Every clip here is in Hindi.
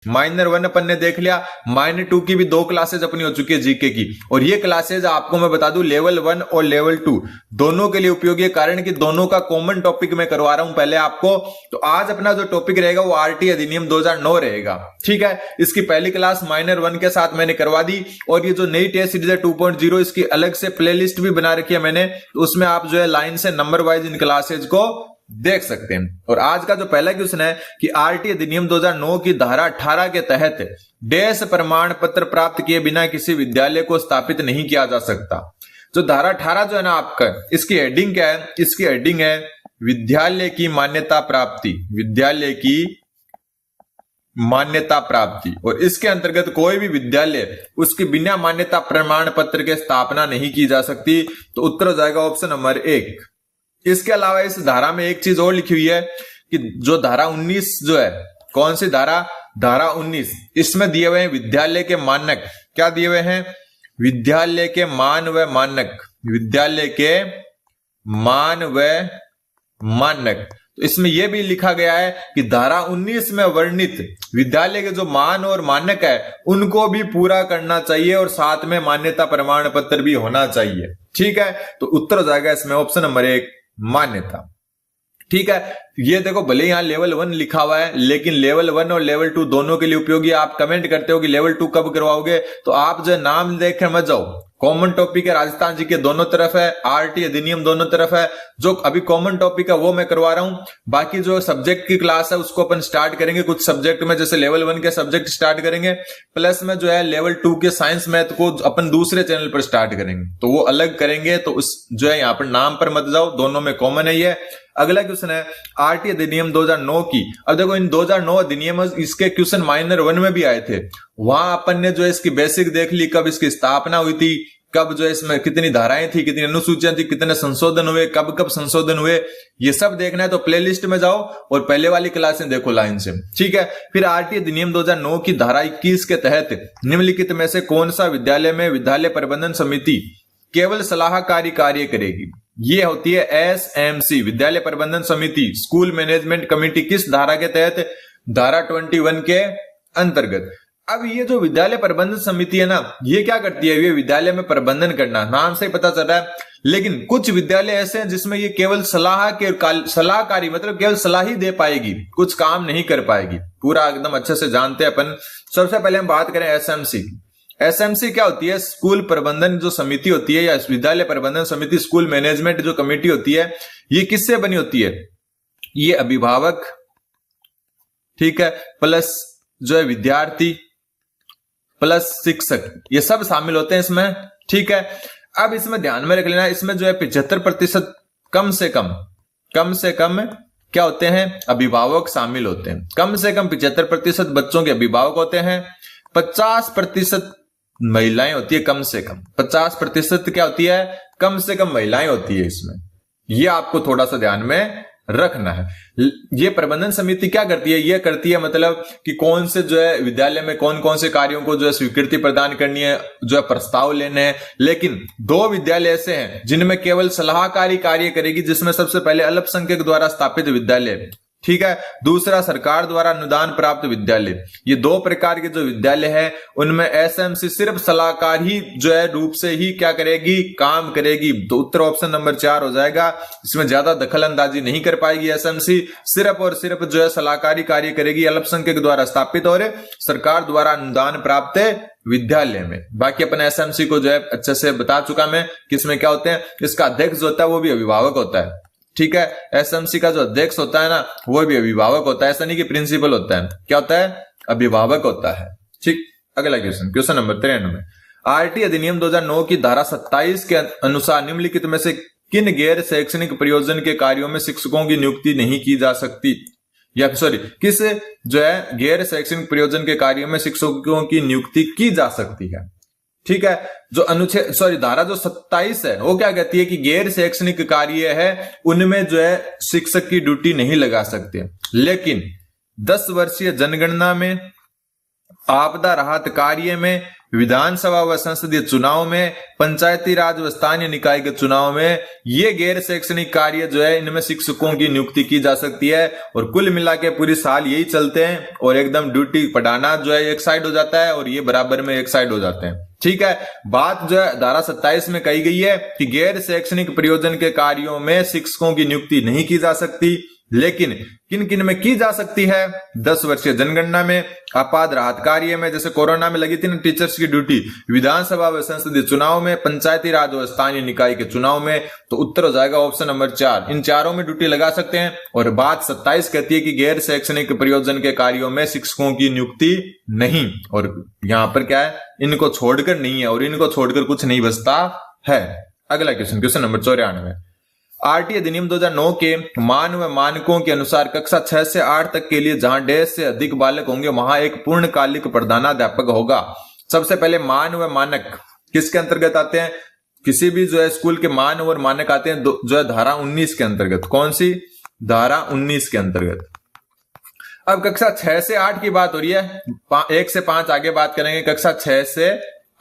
माइनर 1 अपन ने देख लिया, माइनर 2 की भी 2 क्लासेज अपनी हो चुकी है जीके की, और ये क्लासेज आपको मैं बता दूं लेवल 1 और लेवल 2 दोनों के लिए उपयोगी है, कारण कि दोनों का कॉमन टॉपिक मैं करवा रहा हूं पहले आपको। तो आज अपना जो टॉपिक रहेगा वो आरटी अधिनियम 2009 रहेगा, ठीक है। इसकी पहली क्लास माइनर 1 के साथ मैंने करवा दी, और ये जो नई टेस्ट सीरीज है 2.0 इसकी अलग से प्लेलिस्ट भी बना रखी है मैंने, तो उसमें आप जो है लाइन से नंबर वाइज इन क्लासेज को देख सकते हैं। और आज का जो पहला क्वेश्चन है कि आरटी अधिनियम 2009 की धारा 18 के तहत डैश प्रमाण पत्र प्राप्त किए बिना किसी विद्यालय को स्थापित नहीं किया जा सकता। जो धारा 18 जो है ना आपका, इसकी हेडिंग क्या है? इसकी हेडिंग है विद्यालय की मान्यता प्राप्ति, विद्यालय की मान्यता प्राप्ति। और इसके अंतर्गत कोई भी विद्यालय उसके बिना मान्यता प्रमाण पत्र के स्थापना नहीं की जा सकती। तो उत्तर हो जाएगा ऑप्शन नंबर 1। इसके अलावा इस धारा में एक चीज और लिखी हुई है कि जो धारा 19 जो है, कौन सी धारा? धारा 19, इसमें दिए हुए हैं विद्यालय के मानक। क्या दिए हुए हैं? विद्यालय के मान व मानक, विद्यालय के मान व मानक। तो इसमें यह भी लिखा गया है कि धारा 19 में वर्णित विद्यालय के जो मान और मानक है उनको भी पूरा करना चाहिए, और साथ में मान्यता प्रमाण पत्र भी होना चाहिए, ठीक है। तो उत्तर हो जाएगा इसमें ऑप्शन नंबर 1 मान्यता, ठीक है। ये देखो भले यहां लेवल 1 लिखा हुआ है, लेकिन लेवल 1 और लेवल 2 दोनों के लिए उपयोगी। आप कमेंट करते हो कि लेवल 2 कब करवाओगे, तो आप जो नाम देख मत जाओ। कॉमन टॉपिक है, राजस्थान जी के दोनों तरफ है, आरटी अधिनियम दोनों तरफ है। जो अभी कॉमन टॉपिक है वो मैं करवा रहा हूं, बाकी जो सब्जेक्ट की क्लास है उसको अपन स्टार्ट करेंगे कुछ सब्जेक्ट में, जैसे लेवल 1 के सब्जेक्ट स्टार्ट करेंगे, प्लस में जो है लेवल 2 के साइंस मैथ को अपन दूसरे चैनल पर स्टार्ट करेंगे, तो वो अलग करेंगे। तो उस जो है यहाँ पर नाम पर मत जाओ, दोनों में कॉमन है ये। अगला क्वेश्चन है आरटी अधिनियम 2009 की। अब देखो इन 2009 अधिनियम इसके क्वेश्चन माइनर 1 में भी आए थे, वहां अपन ने जो है इसकी बेसिक देख ली, कब इसकी स्थापना हुई थी, कब जो है इसमें कितनी धाराएं थी, कितनी अनुसूचियां थी, कितने संशोधन हुए, कब कब संशोधन हुए, ये सब देखना है तो प्लेलिस्ट में जाओ और पहले वाली क्लासें देखो लाइन से, ठीक है। फिर आरटी अधिनियम 2009 की धारा 21 के तहत निम्नलिखित में से कौन सा विद्यालय में विद्यालय प्रबंधन समिति केवल सलाहकारी कार्य करेगी? ये होती है एसएमसी, विद्यालय प्रबंधन समिति, स्कूल मैनेजमेंट कमेटी। किस धारा के तहत? धारा 21 के अंतर्गत। अब ये जो विद्यालय प्रबंधन समिति है ना, ये क्या करती है? ये विद्यालय में प्रबंधन करना, नाम से ही पता चल रहा है। लेकिन कुछ विद्यालय ऐसे हैं जिसमें ये केवल सलाहकारी मतलब केवल सलाह ही दे पाएगी, कुछ काम नहीं कर पाएगी। पूरा एकदम अच्छे से जानते हैं अपन। सबसे पहले हम बात करें एसएमसी। एसएमसी क्या होती है? स्कूल प्रबंधन जो समिति होती है, या विद्यालय प्रबंधन समिति, स्कूल मैनेजमेंट जो कमेटी होती है, ये किससे बनी होती है? ये अभिभावक, ठीक है, प्लस जो है विद्यार्थी, प्लस शिक्षक, ये सब शामिल होते हैं इसमें, ठीक है। अब इसमें ध्यान में रख लेना, इसमें जो है 75% कम से कम क्या होते हैं? अभिभावक शामिल होते हैं। कम से कम 75% बच्चों के अभिभावक होते हैं, 50% महिलाएं होती है, कम से कम 50% क्या होती है? कम से कम महिलाएं होती है इसमें। ये आपको थोड़ा सा ध्यान में रखना है। ये प्रबंधन समिति क्या करती है? ये करती है मतलब कि कौन से जो है विद्यालय में कौन कौन से कार्यों को जो है स्वीकृति प्रदान करनी है, जो है प्रस्ताव लेने हैं। लेकिन 2 विद्यालय ऐसे हैं जिनमें केवल सलाहकारी कार्य करेगी, जिसमें सबसे पहले अल्पसंख्यक द्वारा स्थापित विद्यालय, ठीक है, दूसरा सरकार द्वारा अनुदान प्राप्त विद्यालय। ये 2 प्रकार के जो विद्यालय है उनमें एसएमसी सिर्फ सलाहकार ही जो है रूप से ही क्या करेगी? काम करेगी। तो उत्तर ऑप्शन नंबर 4 हो जाएगा। इसमें ज्यादा दखल अंदाजी नहीं कर पाएगी एसएमसी, सिर्फ और सिर्फ जो है सलाहकारी कार्य करेगी अल्पसंख्यक द्वारा स्थापित और सरकार द्वारा अनुदान प्राप्त विद्यालय में। बाकी अपन एसएमसी को जो है अच्छे से बता चुका मैं किसमें क्या होते हैं। इसका अध्यक्ष जो होता है वो भी अभिभावक होता है, ठीक है। एसएमसी का जो अध्यक्ष होता है ना, वो भी अभिभावक होता है, ऐसा नहीं कि प्रिंसिपल होता है। क्या होता है? अभिभावक होता है, ठीक। अगला क्वेश्चन नंबर 93। आरटी अधिनियम 2009 की धारा 27 के अनुसार निम्नलिखित में से किन गैर शैक्षणिक प्रयोजन के कार्यों में शिक्षकों की नियुक्ति नहीं की जा सकती? या सॉरी, किस जो है गैर शैक्षणिक प्रयोजन के कार्यों में शिक्षकों की नियुक्ति की जा सकती है, ठीक है। जो अनुच्छेद धारा जो 27 है वो क्या कहती है कि गैर शैक्षणिक कार्य है उनमें जो है शिक्षक की ड्यूटी नहीं लगा सकते। लेकिन 10 वर्षीय जनगणना में, आपदा राहत कार्य में, विधानसभा व संसदीय चुनाव में, पंचायती राज व स्थानीय निकाय के चुनाव में ये गैर शैक्षणिक कार्य जो है इनमें शिक्षकों की नियुक्ति की जा सकती है। और कुल मिला के पूरी साल यही चलते हैं और एकदम ड्यूटी पढ़ाना जो है एक साइड हो जाता है और ये बराबर में एक साइड हो जाते हैं। ठीक है, बात जो है धारा 27 में कही गई है कि गैर शैक्षणिक प्रयोजन के कार्यों में शिक्षकों की नियुक्ति नहीं की जा सकती, लेकिन किन किन में की जा सकती है? 10 वर्षीय जनगणना में, आपात राहत कार्य में, जैसे कोरोना में लगी थी ना टीचर्स की ड्यूटी, विधानसभा व संसदीय चुनाव में, पंचायती राज व स्थानीय निकाय के चुनाव में। तो उत्तर हो जाएगा ऑप्शन नंबर 4, इन चारों में ड्यूटी लगा सकते हैं। और बात 27 कहती है कि गैर शैक्षणिक प्रयोजन के कार्यों में शिक्षकों की नियुक्ति नहीं, और यहां पर क्या है, इनको छोड़कर नहीं है और इनको छोड़कर कुछ नहीं बचता है। अगला क्वेश्चन, क्वेश्चन नंबर 94, आरटी अधिनियम 2009 के मान व मानकों के अनुसार कक्षा 6 से 8 तक के लिए जहां 1.5 से अधिक बालक होंगे वहां एक पूर्णकालिक प्रधानाध्यापक होगा। सबसे पहले मान व मानक किसके अंतर्गत आते हैं? किसी भी जो है स्कूल के मान और मानक आते हैं जो है धारा 19 के अंतर्गत। कौन सी? धारा 19 के अंतर्गत। अब कक्षा 6 से 8 की बात हो रही है, 1 से 5 आगे बात करेंगे, कक्षा 6 से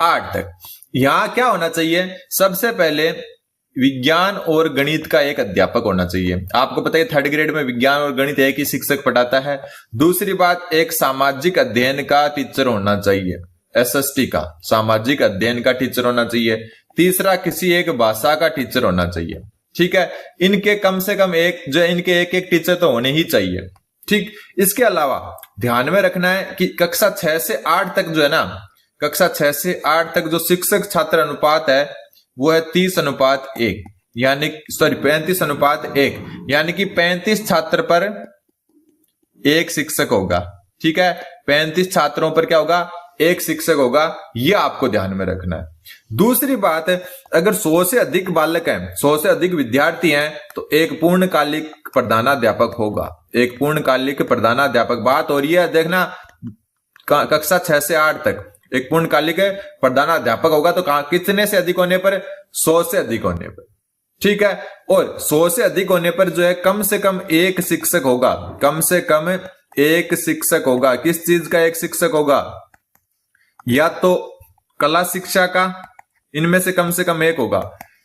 8 तक यहां क्या होना चाहिए? सबसे पहले विज्ञान और गणित का एक अध्यापक होना चाहिए। आपको पता है 3rd ग्रेड में विज्ञान और गणित एक ही शिक्षक पढ़ाता है। दूसरी बात, एक सामाजिक अध्ययन का टीचर होना चाहिए, एसएसटी का सामाजिक अध्ययन का टीचर होना चाहिए। तीसरा, किसी एक भाषा का टीचर होना चाहिए। ठीक है, इनके कम से कम एक जो इनके एक टीचर तो होने ही चाहिए। ठीक, इसके अलावा ध्यान में रखना है कि कक्षा 6 से 8 तक जो है ना, कक्षा 6 से 8 तक जो शिक्षक छात्र अनुपात है वो है 30:1, यानी 35:1, यानी कि 35 छात्र पर एक शिक्षक होगा। ठीक है, 35 छात्रों पर क्या होगा? एक शिक्षक होगा। यह आपको ध्यान में रखना है। दूसरी बात, अगर 100 से अधिक बालक हैं, 100 से अधिक विद्यार्थी हैं, तो एक पूर्णकालिक प्रधानाध्यापक होगा। एक पूर्णकालिक प्रधानाध्यापक बात हो रही है, देखना कक्षा 6 से 8 तक एक पूर्णकालिक प्रधानाध्यापक होगा। तो कितने से अधिक होने पर? 100 से अधिक होने पर। ठीक है, और 100 से अधिक होने पर जो है कम से कम एक शिक्षक होगा। कम से कम एक शिक्षक होगा। किस चीज का एक शिक्षक होगा? या तो कला शिक्षा का, इनमें से कम एक होगा,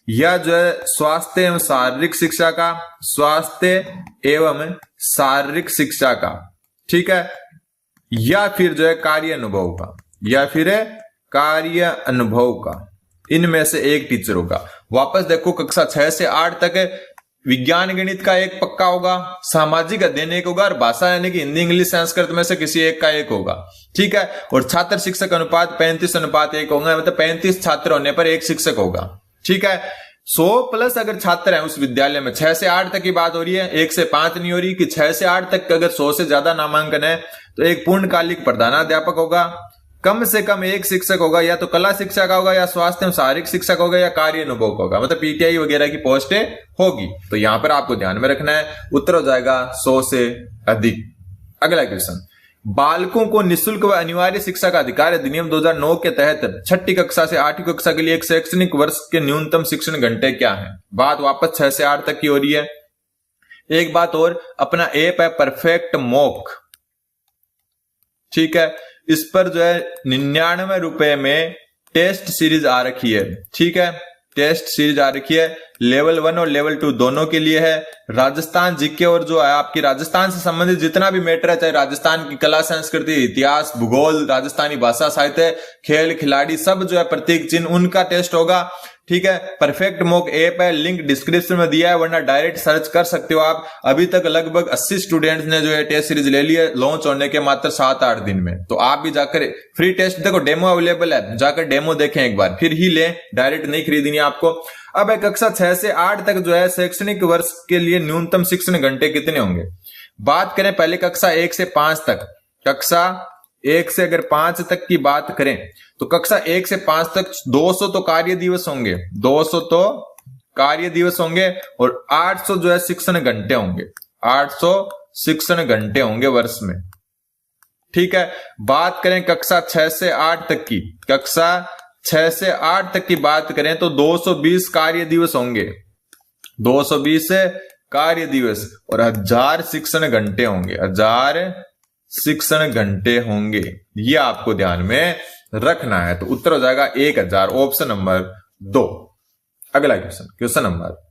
या जो है स्वास्थ्य एवं शारीरिक शिक्षा का, स्वास्थ्य एवं शारीरिक शिक्षा का। ठीक है, या फिर जो है कार्य अनुभव का, या फिर कार्य अनुभव का, इनमें से एक टीचर होगा। वापस देखो, कक्षा 6 से 8 तक विज्ञान गणित का एक पक्का होगा, सामाजिक अध्ययन एक होगा, और भाषा यानी कि हिंदी इंग्लिश संस्कृत में से किसी एक का एक होगा। ठीक है, और छात्र शिक्षक अनुपात 35:1 होगा, मतलब 35 छात्र होने पर एक शिक्षक होगा। ठीक है, 100+ अगर छात्र हैं उस विद्यालय में, 6 से 8 तक की बात हो रही है, 1 से 5 नहीं हो रही, कि 6 से 8 तक अगर 100 से ज्यादा नामांकन है तो एक पूर्णकालिक प्रधानाध्यापक होगा। कम से कम एक शिक्षक होगा, या तो कला शिक्षा का होगा, या स्वास्थ्य एवं शारीरिक शिक्षक होगा, या कार्य अनुभव का होगा, मतलब पीटीआई वगैरह की पोस्टें होगी। तो यहां पर आपको ध्यान में रखना है। उत्तर हो जाएगा 100 से अधिक। अगला क्वेश्चन, बालकों को निःशुल्क व अनिवार्य शिक्षा का अधिकार अधिनियम 2009 के तहत 6ठी कक्षा से 8वीं कक्षा के लिए एक शैक्षणिक वर्ष के न्यूनतम शिक्षण घंटे क्या है? बात वापस 6 से 8 तक की हो रही है। एक बात और, अपना ऐप है परफेक्ट मॉक। ठीक है, इस पर जो है 99 रुपए में टेस्ट सीरीज आ रखी है। ठीक है, टेस्ट सीरीज आ रखी है, लेवल 1 और लेवल 2 दोनों के लिए है। राजस्थान जीके और जो है आपकी राजस्थान से संबंधित जितना भी मैटर है, चाहे राजस्थान की कला संस्कृति, इतिहास, भूगोल, राजस्थानी भाषा, साहित्य, खेल, खिलाड़ी, सब जो है प्रतीक चिन्ह, उनका टेस्ट होगा। ठीक है, परफेक्ट मॉक ऐप है, लिंक डिस्क्रिप्शन में दिया है, वरना डायरेक्ट सर्च कर सकते हो आप। अभी तक लगभग 80 स्टूडेंट्स ने जो है टेस्ट सीरीज ले ली है, लॉन्च होने के मात्र 7-8 दिन में। तो आप भी जाकर फ्री टेस्ट, देखो डेमो अवेलेबल है, जाकर डेमो देखें एक बार, फिर ही लें, डायरेक्ट नहीं खरीदनी आपको। अब कक्षा 6 से 8 तक जो है शैक्षणिक वर्ष के लिए न्यूनतम शिक्षण घंटे कितने होंगे? बात करें पहले कक्षा 1 से 5 तक, कक्षा 1 से अगर 5 तक की बात करें तो कक्षा 1 से 5 तक 200 तो कार्य दिवस होंगे, 200 तो कार्य दिवस होंगे, और 800 जो है शिक्षण घंटे होंगे, 800 शिक्षण घंटे होंगे वर्ष में। ठीक है, बात करें कक्षा 6 से 8 तक की, कक्षा 6 से 8 तक की बात करें तो 220 कार्य दिवस होंगे, 220 कार्य दिवस, और 1000 शिक्षण घंटे होंगे, 1000 शिक्षण घंटे होंगे। ये आपको ध्यान में रखना है। तो उत्तर हो जाएगा 1000, ऑप्शन नंबर 2। अगला क्वेश्चन, क्वेश्चन नंबर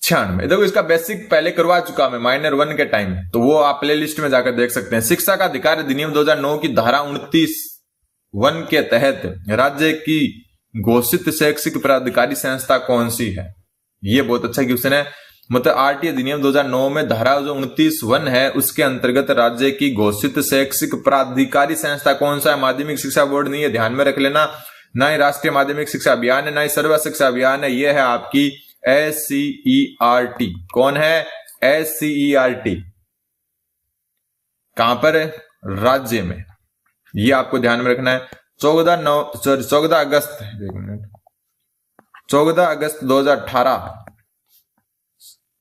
96। देखो इसका बेसिक पहले करवा चुका मैं माइनर 1 के टाइम, तो वो आप प्ले लिस्ट में जाकर देख सकते हैं। शिक्षा का अधिकार अधिनियम 2009 की धारा 29(1) के तहत राज्य की घोषित शैक्षिक प्राधिकारी संस्था कौन सी है? ये बहुत अच्छा क्वेश्चन है। मतलब आरटी अधिनियम 2009 में धारा जो 29(1) है उसके अंतर्गत राज्य की घोषित शैक्षिक प्राधिकारी संस्था कौन सा है? माध्यमिक शिक्षा बोर्ड नहीं है, ध्यान में रख लेना। ना ही राष्ट्रीय माध्यमिक शिक्षा अभियान है, ना ही सर्व शिक्षा अभियान है। यह है आपकी SCERT। कौन है? SCERT। कहां पर? राज्य में। ये आपको ध्यान में रखना है। 14 अगस्त 2018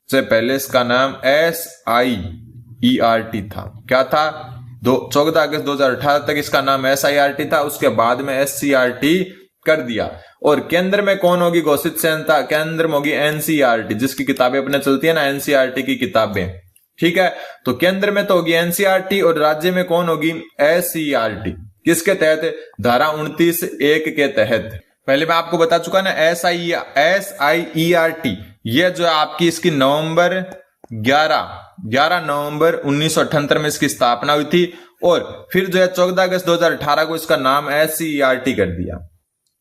से पहले इसका नाम SIERT था। क्या था? 14 अगस्त 2018 तक इसका नाम SIRT था, उसके बाद में SCRT कर दिया। और केंद्र में कौन होगी घोषित संस्था? केंद्र में होगी NCERT, जिसकी किताबें अपने चलती है ना, NCERT की किताबें। ठीक है, तो केंद्र में तो होगी NCERT और राज्य में कौन होगी? SCERT। किसके तहत? धारा 29(1) के तहत। पहले मैं आपको बता चुका ना, SIERT ये जो आपकी इसकी 11 नवंबर 1978 में इसकी स्थापना हुई थी, और फिर जो है 14 अगस्त 2018 को इसका नाम SCERT कर दिया।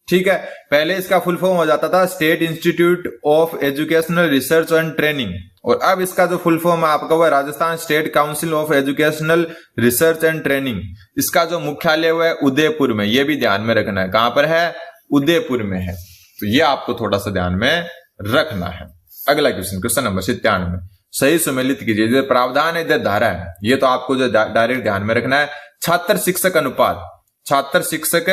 ठीक है, पहले इसका फुल फॉर्म हो जाता था state institute of educational research and training, और अब इसका जो फुल फॉर्म है आपका वो Rajasthan state council of educational research and training. इसका जो मुख्यालय हुआ है उदयपुर में। ये भी ध्यान में रखना है। कहां पर है? उदयपुर में है। तो ये आपको थोड़ा सा ध्यान में रखना है। अगला क्वेश्चन, क्वेश्चन नंबर 97। सही सुमेलित कीजिए। जो प्रावधान है, जो धारा है, ये तो आपको जो डायरेक्ट ध्यान में रखना है। छात्र शिक्षक अनुपात, छात्र शिक्षक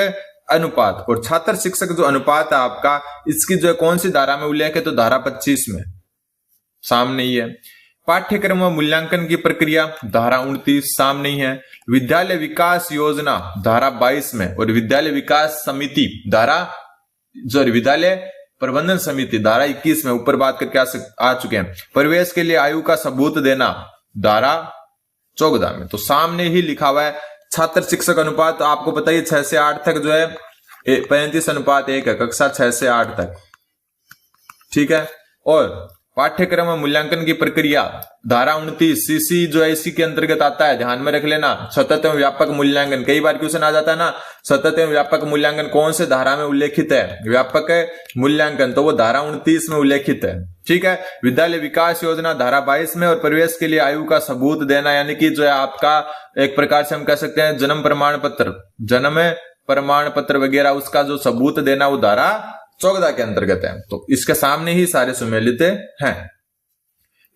अनुपात, और छात्र शिक्षक जो अनुपात है आपका, इसकी जो है कौन सी धारा में उल्लेख है? तो धारा 25 में सामने ही है। पाठ्यक्रम व मूल्यांकन की प्रक्रिया धारा 29 सामने ही है। विद्यालय विकास योजना धारा 22 में, और विद्यालय विकास समिति विद्यालय प्रबंधन समिति धारा 21 में ऊपर बात करके आ चुके हैं। प्रवेश के लिए आयु का सबूत देना धारा 14 में। तो सामने ही लिखा हुआ है छात्र शिक्षक अनुपात। आपको पता ही 6 से 8 तक जो है 35:1 है, कक्षा 6 से 8 तक। ठीक है, और पाठ्यक्रम और मूल्यांकन की प्रक्रिया धारा 29 CC जो है इसी के अंतर्गत आता है। ध्यान में रख लेना। सतत एवं व्यापक मूल्यांकन, कई बार क्वेश्चन आ जाता है ना, सतत एवं व्यापक मूल्यांकन कौन से धारा में उल्लेखित है? व्यापक मूल्यांकन, तो वो धारा 29 में उल्लेखित है। ठीक है, विद्यालय विकास योजना धारा 22 में, और प्रवेश के लिए आयु का सबूत देना, यानी कि जो है आपका एक प्रकार से हम कह सकते हैं जन्म प्रमाण पत्र वगैरह, उसका जो सबूत देना वो धारा 14 के अंतर्गत है। तो इसके सामने ही सारे सुमेलित हैं।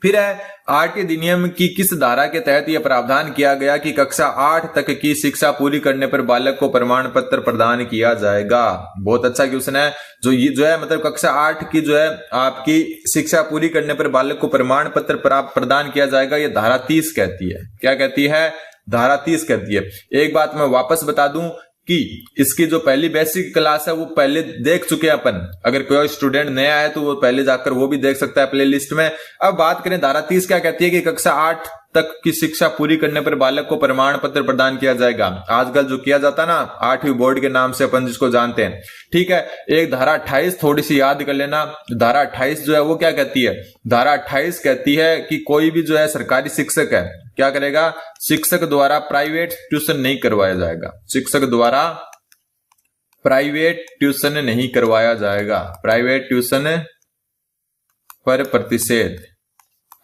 फिर है आरटी अधिनियम की किस धारा के तहत यह प्रावधान किया गया कि कक्षा 8 तक की शिक्षा पूरी करने पर बालक को प्रमाण पत्र प्रदान किया जाएगा? बहुत अच्छा क्वेश्चन है। जो है मतलब कक्षा 8 की जो है आपकी शिक्षा पूरी करने पर बालक को प्रमाण पत्र प्रदान किया जाएगा, ये धारा 30 कहती है। क्या कहती है? धारा 30 कहती है। एक बात मैं वापस बता दूं कि इसकी जो पहली बेसिक क्लास है वो पहले देख चुके हैं अपन। अगर कोई स्टूडेंट नया है तो वो पहले जाकर वो भी देख सकता है प्ले लिस्ट में। अब बात करें धारा 30 क्या कहती है कि कक्षा 8 तक की शिक्षा पूरी करने पर बालक को प्रमाण पत्र प्रदान किया जाएगा। आजकल जो किया जाता है ना 8वीं बोर्ड के नाम से अपन जिसको जानते हैं। ठीक है, एक धारा 28 थोड़ी सी याद कर लेना। धारा 28 जो है वो क्या कहती है? धारा 28 कहती है कि कोई भी जो है सरकारी शिक्षक है क्या करेगा? शिक्षक द्वारा प्राइवेट ट्यूशन नहीं करवाया जाएगा। शिक्षक द्वारा प्राइवेट ट्यूशन नहीं करवाया जाएगा। प्राइवेट ट्यूशन पर प्रतिषेध।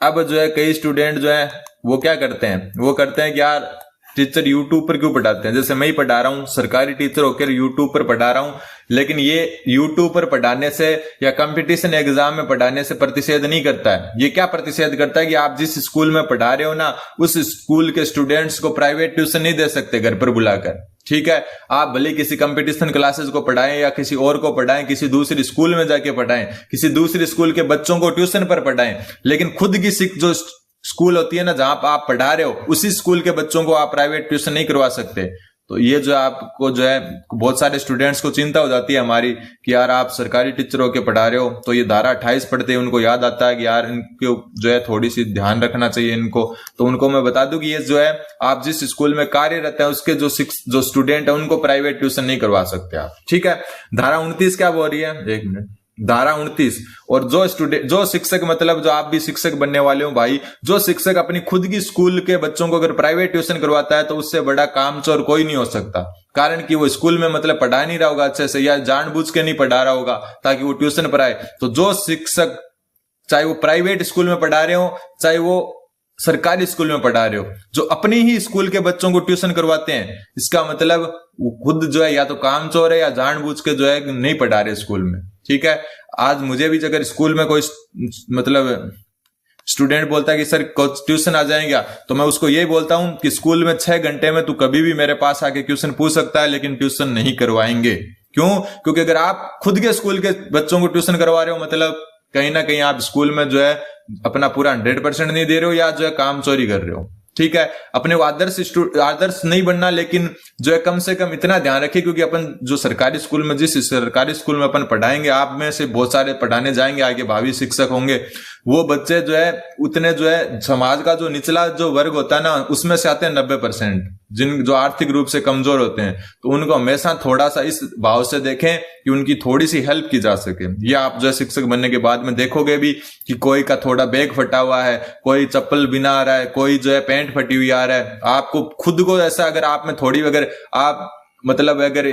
अब जो है कई स्टूडेंट जो है वो क्या करते हैं? वो करते हैं कि यार टीचर यूट्यूब पर क्यों पढ़ाते हैं? जैसे मैं ही पढ़ा रहा हूं, सरकारी टीचर होकर यूट्यूब पर पढ़ा रहा हूं, लेकिन ये यूट्यूब पर पढ़ाने से या कंपटीशन एग्जाम में पढ़ाने से प्रतिषेध नहीं करता है। ये क्या प्रतिषेध करता है कि आप जिस स्कूल में पढ़ा रहे हो ना उस स्कूल के स्टूडेंट्स को प्राइवेट ट्यूशन नहीं दे सकते घर पर बुलाकर। ठीक है, आप भले किसी कंपटीशन क्लासेस को पढ़ाएं या किसी और को पढ़ाएं, किसी दूसरे स्कूल में जाके पढ़ाएं, किसी दूसरे स्कूल के बच्चों को ट्यूशन पर पढ़ाएं, लेकिन खुद की जो स्कूल होती है ना जहां आप पढ़ा रहे हो उसी स्कूल के बच्चों को आप प्राइवेट ट्यूशन नहीं करवा सकते। तो ये जो आपको जो है बहुत सारे स्टूडेंट्स को चिंता हो जाती है हमारी कि यार आप सरकारी टीचर होके पढ़ा रहे हो, तो ये धारा 28 पढ़ते हैं उनको याद आता है कि यार इनको जो है थोड़ी सी ध्यान रखना चाहिए इनको। तो उनको मैं बता दूं कि ये जो है आप जिस स्कूल में कार्यरत है उसके जो स्टूडेंट है उनको प्राइवेट ट्यूशन नहीं करवा सकते आप, ठीक है। धारा 29 क्या बोल रही है, एक मिनट, धारा 29, और जो शिक्षक मतलब जो आप भी शिक्षक बनने वाले हो भाई, जो शिक्षक अपनी खुद की स्कूल के बच्चों को अगर प्राइवेट ट्यूशन करवाता है तो उससे बड़ा कामचोर कोई नहीं हो सकता। कारण कि वो स्कूल में मतलब पढ़ा नहीं रहा होगा अच्छे से, या जानबूझ के नहीं पढ़ा रहा होगा ताकि वो ट्यूशन पढ़ाए। तो जो शिक्षक चाहे वो प्राइवेट स्कूल में पढ़ा रहे हो चाहे वो सरकारी स्कूल में पढ़ा रहे हो, जो अपनी ही स्कूल के बच्चों को ट्यूशन करवाते हैं, इसका मतलब वो खुद जो है या तो कामचोर है या जानबूझ के जो है नहीं पढ़ा रहे स्कूल में, ठीक है। आज मुझे भी अगर स्कूल में कोई मतलब स्टूडेंट बोलता है कि सर ट्यूशन आ जाएगा, तो मैं उसको यही बोलता हूं कि स्कूल में 6 घंटे में तू कभी भी मेरे पास आके ट्यूशन पूछ सकता है, लेकिन ट्यूशन नहीं करवाएंगे। क्यों? क्योंकि अगर आप खुद के स्कूल के बच्चों को ट्यूशन करवा रहे हो मतलब कहीं ना कहीं आप स्कूल में जो है अपना पूरा 100% नहीं दे रहे हो, या जो है काम चोरी कर रहे हो, ठीक है। अपने आदर्श नहीं बनना, लेकिन जो है कम से कम इतना ध्यान रखिए, क्योंकि अपन जो सरकारी स्कूल में जिस सरकारी स्कूल में अपन पढ़ाएंगे, आप में से बहुत सारे पढ़ाने जाएंगे आगे भावी शिक्षक होंगे, वो बच्चे जो है उतने जो है समाज का जो निचला जो वर्ग होता है ना उसमें से आते हैं 90%, जिन जो आर्थिक रूप से कमजोर होते हैं। तो उनको हमेशा थोड़ा सा इस भाव से देखें कि उनकी थोड़ी सी हेल्प की जा सके। ये आप जो है शिक्षक बनने के बाद में देखोगे भी कि कोई का थोड़ा बैग फटा हुआ है, कोई चप्पल बिना आ रहा है, कोई जो है पैंट फटी हुई आ रहा है, आपको खुद को ऐसा अगर आप में थोड़ी अगर आप मतलब अगर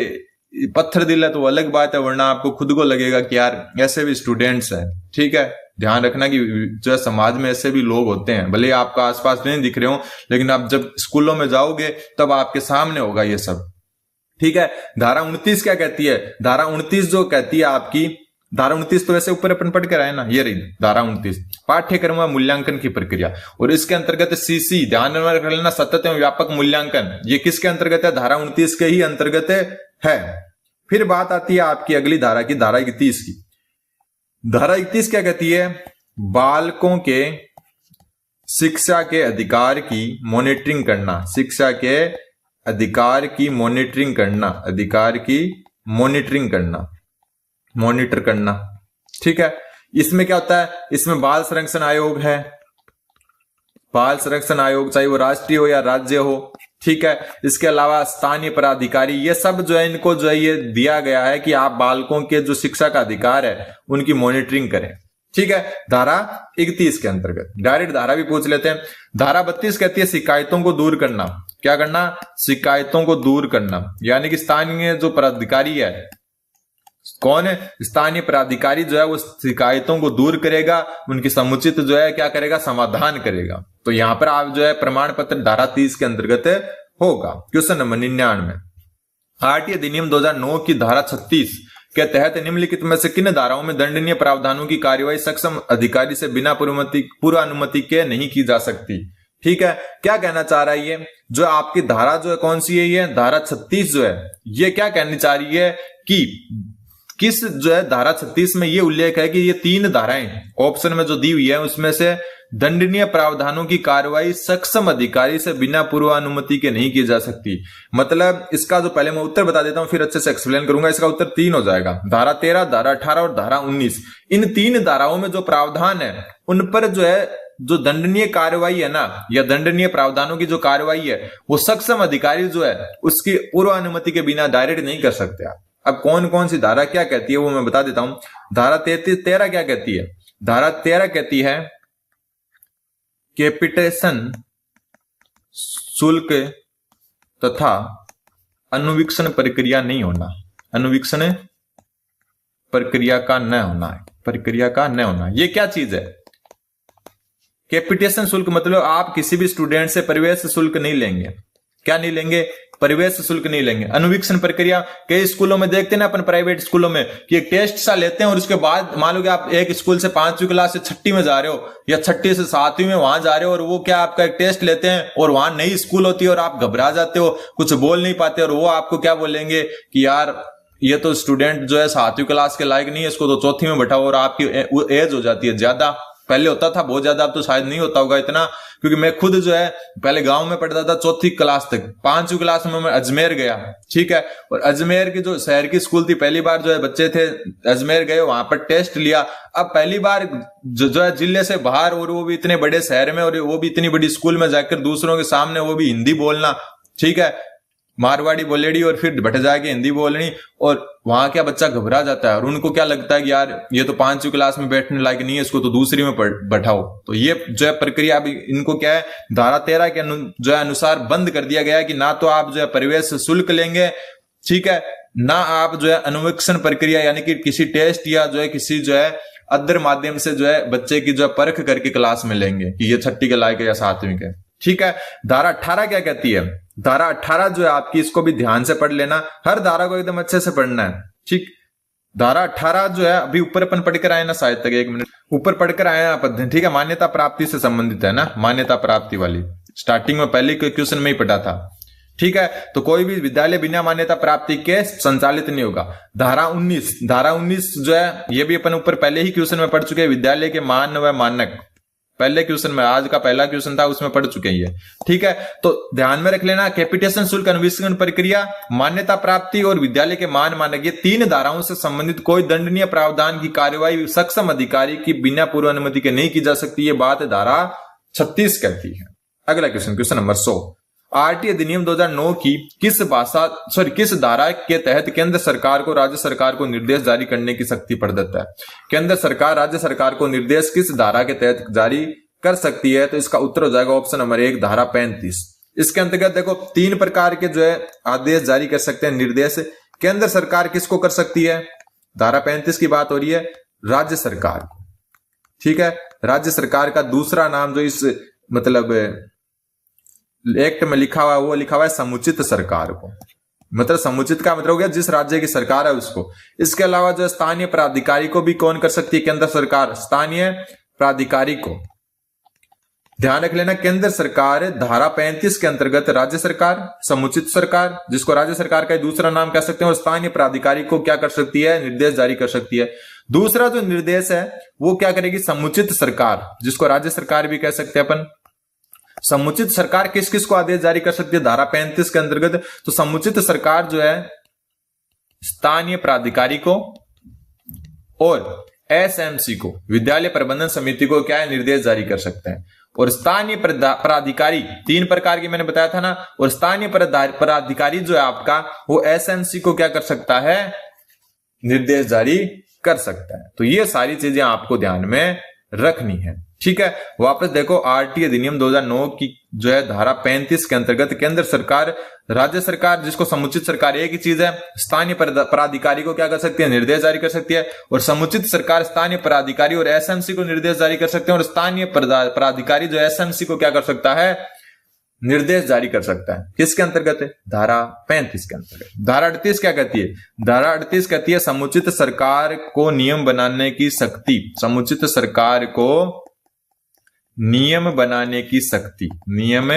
पत्थर दिल है तो अलग बात है, वरना आपको खुद को लगेगा कि यार ऐसे भी स्टूडेंट्स हैं, ठीक है। ध्यान रखना कि जो है समाज में ऐसे भी लोग होते हैं, भले आपको आसपास नहीं दिख रहे हो, लेकिन आप जब स्कूलों में जाओगे तब आपके सामने होगा ये सब, ठीक है। धारा 29 क्या कहती है? धारा 29 जो कहती है आपकी, धारा 29 तो वैसे ऊपर अपन पढ़ कर आए ना, ये रही धारा 29, पाठ्यक्रम व मूल्यांकन की प्रक्रिया, और इसके अंतर्गत सीसी, ध्यान रख लेना, सतत एवं व्यापक मूल्यांकन, ये किसके अंतर्गत है? धारा 29 के ही अंतर्गत है। फिर बात आती है आपकी अगली धारा की, धारा 31 की। धारा 31 क्या कहती है? बालकों के शिक्षा के अधिकार की मॉनिटरिंग करना, शिक्षा के अधिकार की मॉनिटरिंग करना, अधिकार की मॉनिटरिंग करना, मॉनिटर करना, ठीक है। इसमें क्या होता है? इसमें बाल संरक्षण आयोग है, बाल संरक्षण आयोग चाहे वो राष्ट्रीय हो या राज्य हो, ठीक है। इसके अलावा स्थानीय प्राधिकारी, ये सब जो है इनको जो है ये दिया गया है कि आप बालकों के जो शिक्षा का अधिकार है उनकी मॉनिटरिंग करें, ठीक है। धारा 31 के अंतर्गत डायरेक्ट धारा भी पूछ लेते हैं। धारा 32 कहती है शिकायतों को दूर करना। क्या करना? शिकायतों को दूर करना, यानी कि स्थानीय जो प्राधिकारी है, कौन है? स्थानीय प्राधिकारी जो है वो शिकायतों को दूर करेगा, उनकी समुचित जो है क्या करेगा? समाधान करेगा। तो यहां पर आप जो है प्रमाण पत्र धारा 30 के अंतर्गत होगा। क्वेश्चन नंबर 99, भारतीय अधिनियम 2009 की धारा 36 के तहत निम्नलिखित में से किन धाराओं में दंडनीय प्रावधानों की कार्यवाही सक्षम अधिकारी से बिना पूर्व अनुमति के नहीं की जा सकती, ठीक है। क्या कहना चाह रहा है ये जो आपकी धारा जो है कौन सी है? ये धारा 36 जो है ये क्या कहनी चाह रही है कि किस जो है धारा 36 में ये उल्लेख है कि ये 3 धाराएं ऑप्शन में जो दी हुई है उसमें से दंडनीय प्रावधानों की कार्रवाई सक्षम अधिकारी से बिना पूर्वानुमति के नहीं की जा सकती। मतलब इसका जो पहले मैं उत्तर बता देता हूं फिर अच्छे से एक्सप्लेन करूंगा। इसका उत्तर 3 हो जाएगा, धारा 13, धारा 18 और धारा 19। इन 3 धाराओं में जो प्रावधान है उन पर जो है जो दंडनीय कार्रवाई है ना, या दंडनीय प्रावधानों की जो कार्रवाई है वो सक्षम अधिकारी जो है उसकी पूर्व अनुमति के बिना डायरेक्ट नहीं कर सकते आप। अब कौन कौन सी धारा क्या कहती है वो मैं बता देता हूं। धारा 13 क्या कहती है? धारा 13 कहती है कैपिटेशन शुल्क तथा अनुवीक्षण प्रक्रिया नहीं होना, अनुवीक्षण प्रक्रिया का न होना, प्रक्रिया का न होना। ये क्या चीज है? कैपिटेशन शुल्क मतलब आप किसी भी स्टूडेंट से प्रवेश शुल्क नहीं लेंगे। क्या नहीं लेंगे? प्रवेश शुल्क नहीं लेंगे। अनुवीक्षण प्रक्रिया कई स्कूलों में देखते हैं ना अपन, प्राइवेट स्कूलों में कि एक टेस्ट सा लेते हैं और उसके बाद मान लो कि आप एक स्कूल से 5वीं क्लास से 6ठी में जा रहे हो या 6ठी से 7वीं में वहां जा रहे हो, और वो क्या आपका एक टेस्ट लेते हैं और वहां नई स्कूल होती है और आप घबरा जाते हो, कुछ बोल नहीं पाते, और वो आपको क्या बोलेंगे कि यार ये तो स्टूडेंट जो है 7वीं क्लास के लायक नहीं है, इसको तो 4थी में बैठाओ, और आपकी एज हो जाती है ज्यादा, पहले होता था बहुत ज्यादा, अब तो शायद नहीं होता होगा इतना, क्योंकि मैं खुद जो है पहले गांव में पढ़ता था चौथी क्लास तक, 5वीं क्लास में मैं अजमेर गया, ठीक है, और अजमेर की जो शहर की स्कूल थी, पहली बार जो है बच्चे थे अजमेर गए, वहां पर टेस्ट लिया। अब पहली बार जो है जिले से बाहर, और वो भी इतने बड़े शहर में, और वो भी इतनी बड़ी स्कूल में जाकर दूसरों के सामने वो भी हिंदी बोलना, ठीक है, मारवाड़ी बोलेड़ी और फिर भट जाके हिंदी बोलनी, और वहां क्या बच्चा घबरा जाता है, और उनको क्या लगता है कि यार ये तो 5वीं क्लास में बैठने लायक नहीं है, इसको तो दूसरी में बैठाओ। तो ये जो है प्रक्रिया अभी इनको क्या है, धारा 13 के जो है अनुसार बंद कर दिया गया है कि ना तो आप जो है प्रवेश शुल्क लेंगे, ठीक है, ना आप जो है अनुवीक्षण प्रक्रिया यानी कि किसी टेस्ट या जो है किसी जो है अदर माध्यम से जो है बच्चे की जो है परख करके क्लास में लेंगे कि ये 6ठी के लायक है या 7वीं के, ठीक है। धारा 18 क्या कहती है? धारा 18 जो है आपकी, इसको भी ध्यान से पढ़ लेना, हर धारा को एकदम अच्छे से पढ़ना है, ठीक। धारा 18 जो है अभी ऊपर अपन पढ़कर आए ना, शायद तक 1 मिनट ऊपर पढ़कर आए हैं, ठीक है, मान्यता प्राप्ति से संबंधित है ना, मान्यता प्राप्ति वाली स्टार्टिंग में पहले क्वेश्चन में ही पढ़ा था, ठीक है। तो कोई भी विद्यालय बिना मान्यता प्राप्ति के संचालित नहीं होगा। धारा 19 जो है ये भी अपन ऊपर पहले ही क्वेश्चन में पढ़ चुके हैं, विद्यालय के मान व मानक, पहले क्वेश्चन में, आज का पहला क्वेश्चन था उसमें पढ़ चुके हैं ये, ठीक है। तो ध्यान में रख लेना, कैपिटेशन शुल्क, अनुवीक्षण प्रक्रिया, मान्यता प्राप्ति और विद्यालय के मान मानक, ये 3 धाराओं से संबंधित कोई दंडनीय प्रावधान की कार्यवाही सक्षम अधिकारी की बिना पूर्व अनुमति के नहीं की जा सकती, ये बात धारा 36 कहती है। अगला क्वेश्चन, क्वेश्चन नंबर 100, आरटीआई अधिनियम 2009 की किस धारा के तहत केंद्र सरकार को राज्य सरकार को निर्देश जारी करने की शक्ति प्रदत्त है? केंद्र सरकार राज्य सरकार को निर्देश किस धारा के तहत जारी कर सकती है? तो इसका उत्तर हो जाएगा ऑप्शन नंबर 1, धारा 35। इसके अंतर्गत देखो 3 प्रकार के जो है आदेश जारी कर सकते हैं, निर्देश। केंद्र सरकार किसको कर सकती है? धारा 35 की बात हो रही है राज्य सरकार को, ठीक है। राज्य सरकार का दूसरा नाम जो इस मतलब एक्ट में लिखा हुआ है वो लिखा हुआ है समुचित सरकार को, मतलब समुचित का मतलब हो गया जिस राज्य की सरकार है उसको। इसके अलावा जो स्थानीय प्राधिकारी को भी कौन कर सकती है? केंद्र सरकार स्थानीय प्राधिकारी को। ध्यान रख लेना, केंद्र सरकार धारा 35 के अंतर्गत राज्य सरकार, समुचित सरकार जिसको राज्य सरकार का दूसरा नाम कह सकते हैं, और स्थानीय प्राधिकारी को क्या कर सकती है? निर्देश जारी कर सकती है। दूसरा जो निर्देश है वो क्या करेगी? समुचित सरकार, जिसको राज्य सरकार भी कह सकते हैं अपन। समुचित सरकार किस किस को आदेश जारी कर सकती है धारा 35 के अंतर्गत? तो समुचित सरकार जो है स्थानीय प्राधिकारी को और एसएमसी को, विद्यालय प्रबंधन समिति को क्या है? निर्देश जारी कर सकते हैं। और स्थानीय प्राधिकारी 3 प्रकार की मैंने बताया था ना, और स्थानीय प्राधिकारी जो है आपका वो एसएमसी को क्या कर सकता है? निर्देश जारी कर सकता है। तो ये सारी चीजें आपको ध्यान में रखनी है, ठीक है। वापस देखो, आरटीआई अधिनियम 2009 की जो है धारा 35 के अंतर्गत केंद्र सरकार राज्य सरकार जिसको समुचित सरकार एक ही चीज है, स्थानीय प्राधिकारी को क्या कर सकती है? निर्देश जारी कर सकती है। और समुचित सरकार स्थानीय प्राधिकारी और एसएमसी को निर्देश जारी कर सकते हैं, और स्थानीय प्राधिकारी जो एसएमसी को क्या कर सकता है? निर्देश जारी कर सकता है। किसके अंतर्गत है? धारा 35 के अंतर्गत। धारा 38 क्या कहती है? धारा 38 कहती है समुचित सरकार को नियम बनाने की शक्ति, समुचित सरकार को नियम बनाने की शक्ति, नियम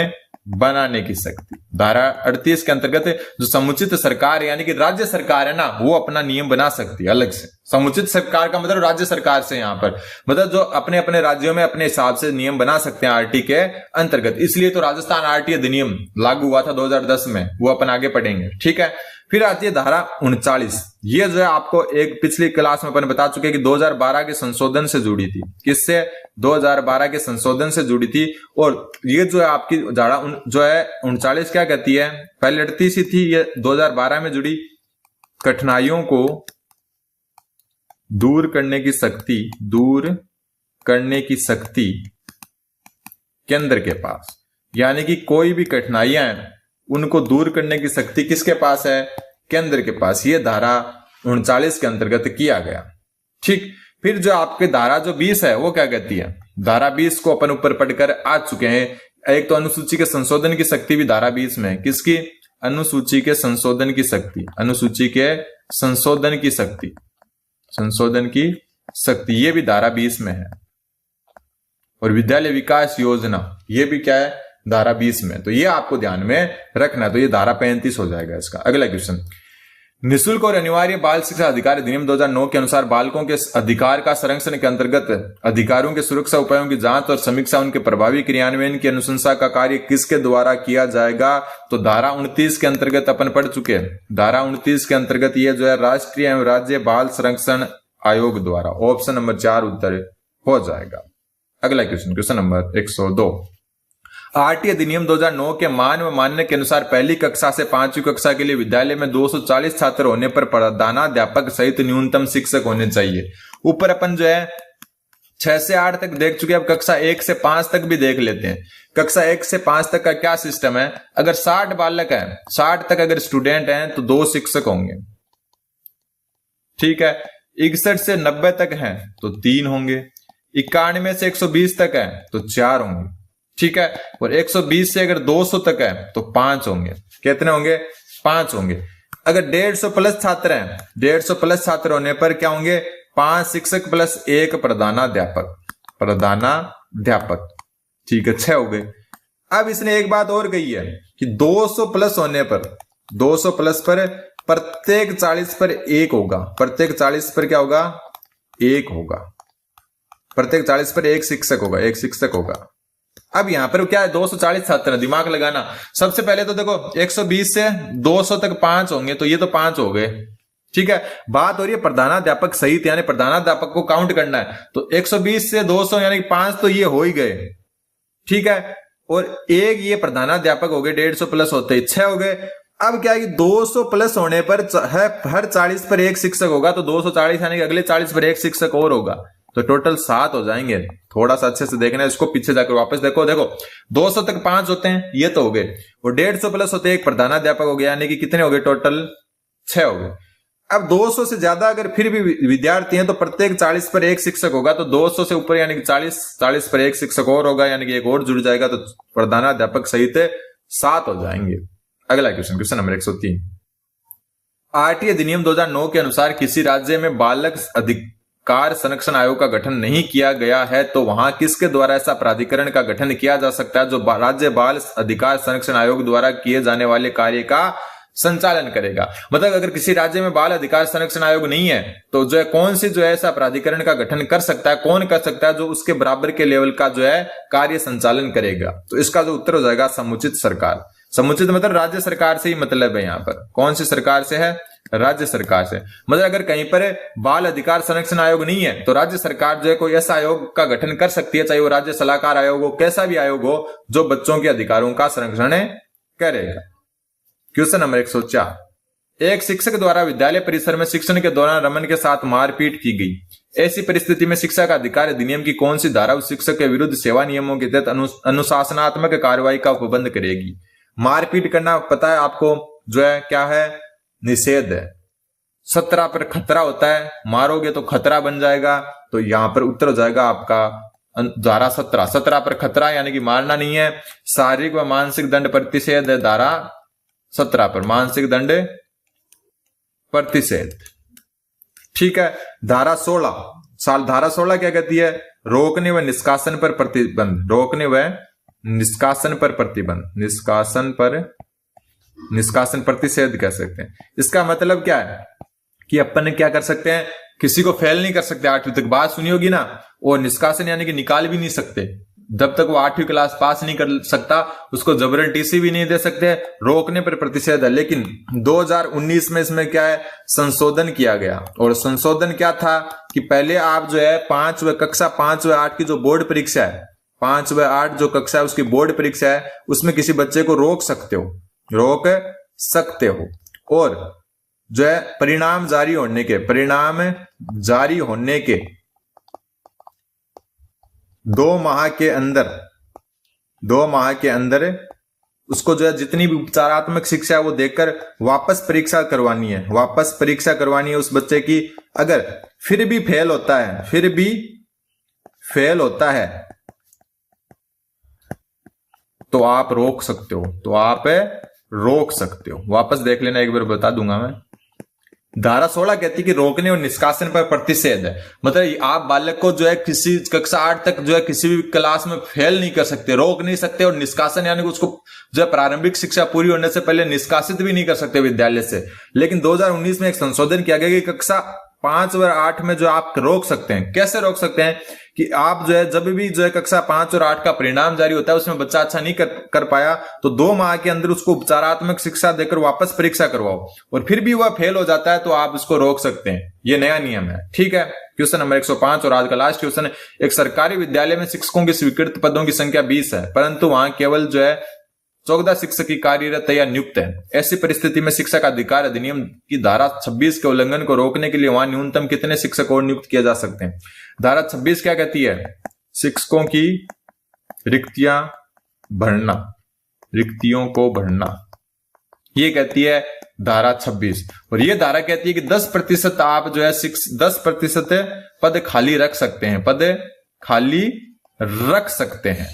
बनाने की शक्ति। धारा 38 के अंतर्गत जो समुचित सरकार यानी कि राज्य सरकार है ना, वो अपना नियम बना सकती है अलग से। समुचित सरकार का मतलब राज्य सरकार से, यहां पर मतलब जो अपने अपने राज्यों में अपने हिसाब से नियम बना सकते हैं आरटी के अंतर्गत। इसलिए तो राजस्थान आरटी अधिनियम लागू हुआ था 2010 में, वो अपन आगे पढ़ेंगे, ठीक है। फिर आती है धारा 39। ये जो है आपको एक पिछली क्लास में अपन बता चुके कि 2012 के संशोधन से जुड़ी थी। किससे? 2012 के संशोधन से जुड़ी थी। और ये जो है आपकी धारा जो है 39 क्या कहती है? पहले 38 ही थी, ये 2012 में जुड़ी। कठिनाइयों को दूर करने की शक्ति, दूर करने की शक्ति केंद्र के पास, यानी कि कोई भी कठिनाइयां हैं उनको दूर करने की शक्ति किसके पास है? केंद्र के पास। ये धारा 39 के अंतर्गत किया गया, ठीक। फिर जो आपके धारा जो 20 है वो क्या कहती है? धारा 20 को अपन ऊपर पढ़कर आ चुके हैं। एक तो अनुसूची के संशोधन की शक्ति भी धारा 20 में है। किसकी? अनुसूची के संशोधन की शक्ति, अनुसूची के संशोधन की शक्ति, संशोधन की शक्ति, ये भी धारा 20 में है। और विद्यालय विकास योजना, ये भी क्या है? धारा 20 में। तो ये आपको ध्यान में रखना है। तो ये धारा 35 हो जाएगा इसका। अगला क्वेश्चन, निःशुल्क और अनिवार्य बाल शिक्षा अधिकार अधिनियम 2009 के अनुसार बालकों के अधिकार का संरक्षण के अंतर्गत अधिकारों के सुरक्षा उपायों की जांच और समीक्षा, उनके प्रभावी क्रियान्वयन की अनुशंसा का कार्य किसके द्वारा किया जाएगा? तो धारा 29 के अंतर्गत अपन पढ़ चुके हैं। धारा 29 के अंतर्गत ये जो है राष्ट्रीय एवं राज्य बाल संरक्षण आयोग द्वारा। ऑप्शन नंबर 4 उत्तर हो जाएगा। अगला क्वेश्चन नंबर 102। आरटी अधिनियम 2009 के मान व मान्य के अनुसार पहली कक्षा से 5वीं कक्षा के लिए विद्यालय में 240 छात्र होने पर प्रधानाध्यापक सहित न्यूनतम शिक्षक होने चाहिए। ऊपर अपन जो है 6 से 8 तक देख चुके, अब कक्षा 1 से 5 तक भी देख लेते हैं। कक्षा 1 से 5 तक का क्या सिस्टम है? अगर 60 बालक हैं, 60 तक अगर स्टूडेंट हैं तो 2 शिक्षक होंगे, ठीक है। 61 से 90 तक हैं तो 3 होंगे। 91 से 120 तक है तो 4 होंगे, ठीक है। और 120 से अगर 200 तक है तो 5 होंगे। कितने होंगे? 5 होंगे। अगर 150 प्लस छात्र हैं, 150 प्लस छात्र होने पर क्या होंगे? 5 शिक्षक प्लस 1 प्रधानाध्यापक, ठीक है, 6 हो गए। अब इसने एक बात और कही है कि 200 प्लस होने पर, 200 प्लस पर प्रत्येक 40 पर 1 होगा। प्रत्येक 40 पर क्या होगा? 1 होगा। प्रत्येक 40 पर 1 शिक्षक होगा, 1 शिक्षक होगा। अब यहां पर क्या है? 240 छात्र हैं, दिमाग लगाना। सबसे पहले तो देखो 120 से 200 तक 5 होंगे, तो ये तो 5 हो गए, ठीक है। बात हो रही है प्रधानाध्यापक सहित, यानी प्रधानाध्यापक को काउंट करना है। तो 120 से 200 यानी 5 तो ये हो ही गए, ठीक है। और एक ये प्रधानाध्यापक हो गए, 150 प्लस होते ही 6 हो गए। अब क्या है कि 200 प्लस होने पर हर 40 पर 1 शिक्षक होगा, तो 240 यानी कि अगले 40 पर 1 शिक्षक और होगा, तो टोटल 7 हो जाएंगे। थोड़ा सा अच्छे से देखना है इसको, पीछे जाकर वापस देखो। 200 तक 5 होते हैं, ये तो हो गए। और 150 प्लस होते हैं, एक प्रधानाध्यापक हो गया, यानी कि कितने हो गए? टोटल 6 हो गए। अब 200 से ज्यादा अगर फिर भी विद्यार्थी हैं तो प्रत्येक 40 पर 1 शिक्षक होगा, तो 200 से ऊपर यानी कि 40 पर 1 शिक्षक और होगा, यानी कि एक और जुड़ जाएगा, तो प्रधानाध्यापक सहित 7 हो जाएंगे। अगला क्वेश्चन नंबर 103। आरटी अधिनियम 2009 के अनुसार किसी राज्य में बालक अधिकार संरक्षण आयोग का गठन नहीं किया गया है तो वहां किसके द्वारा ऐसा प्राधिकरण का गठन किया जा सकता है जो राज्य बाल अधिकार संरक्षण आयोग द्वारा किए जाने वाले कार्य का संचालन करेगा? मतलब अगर किसी राज्य में बाल अधिकार संरक्षण आयोग नहीं है तो जो है कौन सी जो है ऐसा प्राधिकरण का गठन कर सकता है, कौन कर सकता है जो उसके बराबर के लेवल का जो है कार्य संचालन करेगा? तो इसका जो उत्तर हो जाएगा समुचित सरकार। समुचित मतलब राज्य सरकार से ही मतलब है। यहाँ पर कौन सी सरकार से है? राज्य सरकार से। मतलब अगर कहीं पर बाल अधिकार संरक्षण आयोग नहीं है तो राज्य सरकार जो है कोई ऐसा आयोग का गठन कर सकती है, चाहे वो राज्य सलाहकार आयोग हो, कैसा भी आयोग हो, जो बच्चों के अधिकारों का संरक्षण करेगा। Question number 104। एक शिक्षक द्वारा विद्यालय परिसर में शिक्षण के दौरान रमन के साथ मारपीट की गई। ऐसी परिस्थिति में शिक्षा का अधिकार अधिनियम की कौन सी धारा उस शिक्षक के विरुद्ध सेवा नियमों के तहत अनुशासनात्मक कार्रवाई का उपबंध करेगी? मारपीट करना पता है आपको, जो है क्या है? निषेध है। 17 पर खतरा होता है, मारोगे तो खतरा बन जाएगा, तो यहां पर उत्तर हो जाएगा आपका धारा 17। 17 पर खतरा यानी कि मारना नहीं है। शारीरिक व मानसिक दंड प्रतिषेध है धारा 17 पर, मानसिक दंड प्रतिषेध, ठीक है। धारा 16 क्या कहती है? रोकने व निष्कासन पर प्रतिबंध। रोकने व निष्कासन पर प्रतिबंध, निष्कासन प्रतिषेध कह सकते हैं। इसका मतलब क्या है कि अपन क्या कर सकते हैं? किसी को फेल नहीं कर सकते 8वीं तक, बात सुनी होगी ना। और निष्कासन यानी कि निकाल भी नहीं सकते, जब तक वो 8वीं क्लास पास नहीं कर सकता उसको जबरन टीसी भी नहीं दे सकते। रोकने पर प्रतिषेध है। लेकिन 2019 में इसमें क्या है? संशोधन किया गया। और संशोधन क्या था कि पहले आप जो है 5 व कक्षा 5 व 8 की जो बोर्ड परीक्षा है, 5 व 8 जो कक्षा है उसकी बोर्ड परीक्षा है, उसमें किसी बच्चे को रोक सकते हो। और जो है परिणाम जारी होने के 2 माह के अंदर उसको जो है जितनी भी उपचारात्मक शिक्षा है वो देकर वापस परीक्षा करवानी है उस बच्चे की। अगर फिर भी फेल होता है तो आप रोक सकते हो। वापस देख लेना, एक बार बता दूंगा मैं। धारा 16 कहती है कि रोकने और निष्कासन पर प्रतिषेध है। मतलब आप बालक को जो है किसी कक्षा 8 तक जो है किसी भी क्लास में फेल नहीं कर सकते, रोक नहीं सकते, और निष्कासन यानी कि उसको जो है प्रारंभिक शिक्षा पूरी होने से पहले निष्कासित भी नहीं कर सकते विद्यालय से। लेकिन 2019 में एक संशोधन किया गया कि कक्षा 5 और 8 में जो आप रोक सकते हैं। कैसे रोक सकते हैं कि आप जो है जब भी जो है कक्षा 5 और 8 का परिणाम जारी होता है, उसमें बच्चा अच्छा नहीं कर पाया तो 2 माह के अंदर उसको उपचारात्मक शिक्षा देकर वापस परीक्षा करवाओ, और फिर भी वह फेल हो जाता है तो आप उसको रोक सकते हैं। ये नया नियम है, ठीक है। क्वेश्चन नंबर 105 और आज का लास्ट क्वेश्चन है, एक सरकारी विद्यालय में शिक्षकों की स्वीकृत पदों की संख्या 20 है, परंतु वहां केवल जो है 14 शिक्षक की कार्यरत या नियुक्त है। ऐसी परिस्थिति में शिक्षक अधिकार अधिनियम की धारा 26 के उल्लंघन को रोकने के लिए वहां न्यूनतम कितने शिक्षक और नियुक्त किए जा सकते हैं? धारा 26 क्या कहती है? शिक्षकों की रिक्तियां भरना, रिक्तियों को भरना, ये कहती है धारा 26। और ये धारा कहती है कि 10% आप जो है 10% पद खाली रख सकते हैं, पद खाली रख सकते हैं,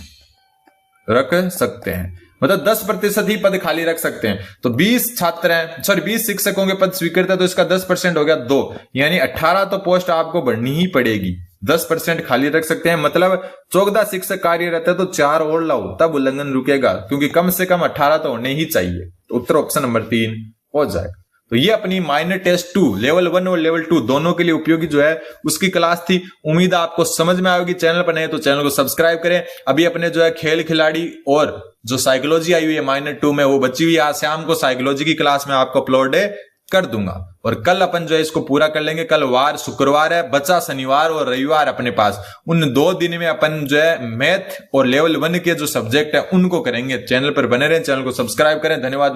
मतलब 10% ही पद खाली रख सकते हैं। तो 20 छात्र हैं, सॉरी 20 शिक्षकों के पद स्वीकृत है, तो इसका 10% हो गया 2, यानी 18 तो पोस्ट आपको भरनी ही पड़ेगी। 10% खाली रख सकते हैं, मतलब 14 शिक्षक कार्यरत है तो 4 और लाओ, तब उल्लंघन रुकेगा, क्योंकि कम से कम 18 तो होने ही चाहिए। तो उत्तर ऑप्शन नंबर 3 हो जाएगा। तो ये अपनी माइनर टेस्ट 2 लेवल 1 और लेवल 2 दोनों के लिए उपयोगी जो है उसकी क्लास थी। उम्मीद है आपको समझ में आएगी। चैनल पर नए तो चैनल को सब्सक्राइब करें। अभी अपने जो है खेल खिलाड़ी और जो साइकोलॉजी आई हुई है माइनर 2 में वो बची हुई है, आज शाम को साइकोलॉजी की क्लास में आपको अपलोड कर दूंगा, और कल अपन जो है इसको पूरा कर लेंगे। कल शुक्रवार है, बचा शनिवार और रविवार अपने पास। उन 2 दिन में अपन जो है मैथ और लेवल 1 के जो सब्जेक्ट है उनको करेंगे। चैनल पर बने रहें, चैनल को सब्सक्राइब करें। धन्यवाद।